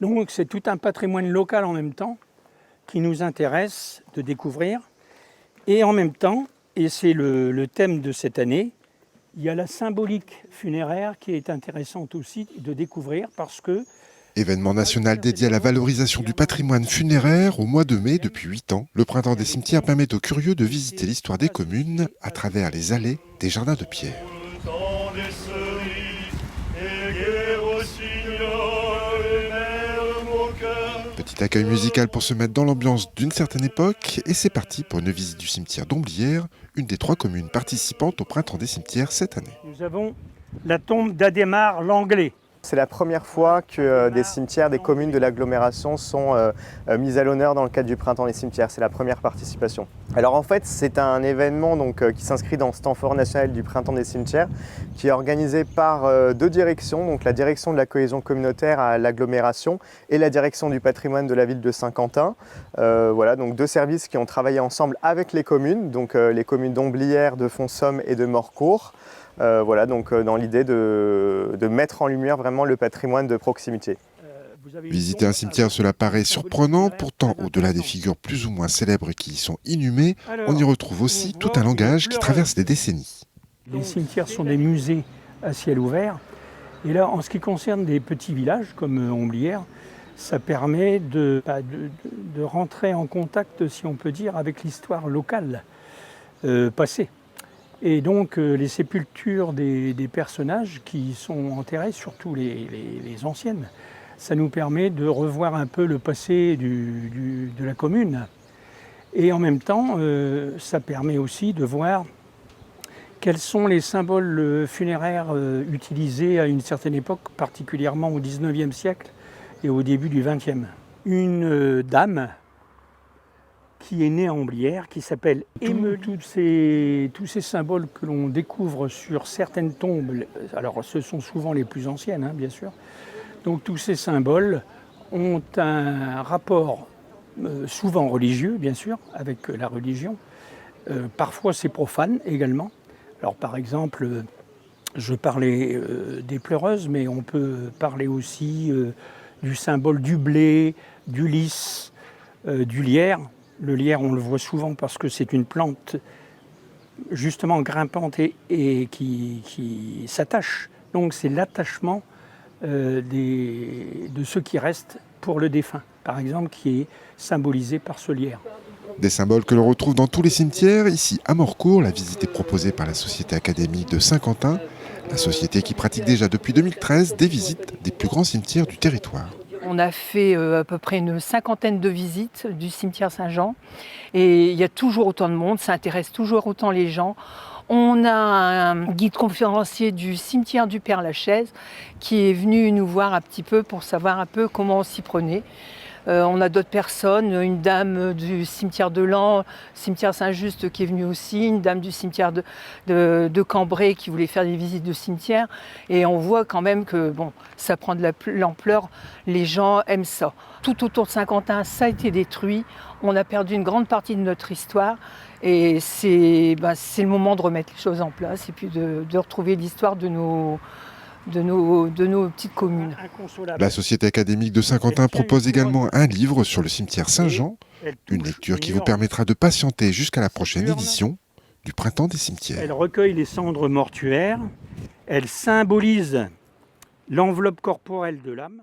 Donc c'est tout un patrimoine local en même temps qui nous intéresse de découvrir. Et en même temps, et c'est le thème de cette année, il y a la symbolique funéraire qui est intéressante aussi de découvrir parce que... Événement national dédié à la valorisation du patrimoine funéraire au mois de mai depuis 8 ans, le Printemps des cimetières permet aux curieux de visiter l'histoire des communes à travers les allées des jardins de pierre. Petit accueil musical pour se mettre dans l'ambiance d'une certaine époque et c'est parti pour une visite du cimetière d'Omblières, une des 3 communes participantes au Printemps des cimetières cette année. Nous avons la tombe d'Adhémar l'Anglais. C'est la première fois que des cimetières, des communes de l'agglomération sont mises à l'honneur dans le cadre du Printemps des cimetières. C'est la première participation. Alors en fait, c'est un événement qui s'inscrit dans ce temps fort national du Printemps des cimetières qui est organisé par 2 directions, donc la direction de la cohésion communautaire à l'agglomération et la direction du patrimoine de la ville de Saint-Quentin. Voilà, donc 2 services qui ont travaillé ensemble avec les communes, donc les communes d'Omblières, de Fonsomme et de Morcourt. Voilà, donc dans l'idée de mettre en lumière vraiment le patrimoine de proximité. Visiter un cimetière, cela paraît surprenant, pourtant au-delà des figures plus ou moins célèbres qui y sont inhumées, on y retrouve aussi tout un langage qui traverse les décennies. Les cimetières sont des musées à ciel ouvert, et là en ce qui concerne des petits villages comme Omblières, ça permet de rentrer en contact, si on peut dire, avec l'histoire locale passée. Et donc les sépultures des personnages qui sont enterrés, surtout les anciennes, ça nous permet de revoir un peu le passé de la commune. Et en même temps, ça permet aussi de voir quels sont les symboles funéraires utilisés à une certaine époque, particulièrement au XIXe siècle et au début du XXe. Une dame qui est née à Omblières, qui s'appelle Émeu. Tous ces symboles que l'on découvre sur certaines tombes, alors ce sont souvent les plus anciennes, bien sûr, donc tous ces symboles ont un rapport souvent religieux, bien sûr, avec la religion. Parfois c'est profane également. Alors par exemple, je parlais des pleureuses, mais on peut parler aussi du symbole du blé, du lys, du lierre. Le lierre, on le voit souvent parce que c'est une plante justement grimpante et qui s'attache. Donc c'est l'attachement de ceux qui restent pour le défunt, par exemple, qui est symbolisé par ce lierre. Des symboles que l'on retrouve dans tous les cimetières. Ici, à Morcourt, la visite est proposée par la Société académique de Saint-Quentin, la société qui pratique déjà depuis 2013 des visites des plus grands cimetières du territoire. On a fait à peu près une 50aine de visites du cimetière Saint-Jean et il y a toujours autant de monde, ça intéresse toujours autant les gens. On a un guide conférencier du cimetière du Père-Lachaise qui est venu nous voir un petit peu pour savoir un peu comment on s'y prenait. On a d'autres personnes, une dame du cimetière de Lens, cimetière Saint-Just qui est venue aussi, une dame du cimetière de Cambrai qui voulait faire des visites de cimetière. Et on voit quand même que bon, ça prend de l'ampleur, les gens aiment ça. Tout autour de Saint-Quentin, ça a été détruit, on a perdu une grande partie de notre histoire. Et c'est le moment de remettre les choses en place et puis de retrouver l'histoire de nos petites communes. La Société académique de Saint-Quentin propose également un livre sur le cimetière Saint-Jean, une lecture qui vous permettra de patienter jusqu'à la prochaine édition du Printemps des cimetières. Elle recueille les cendres mortuaires, elle symbolise l'enveloppe corporelle de l'âme.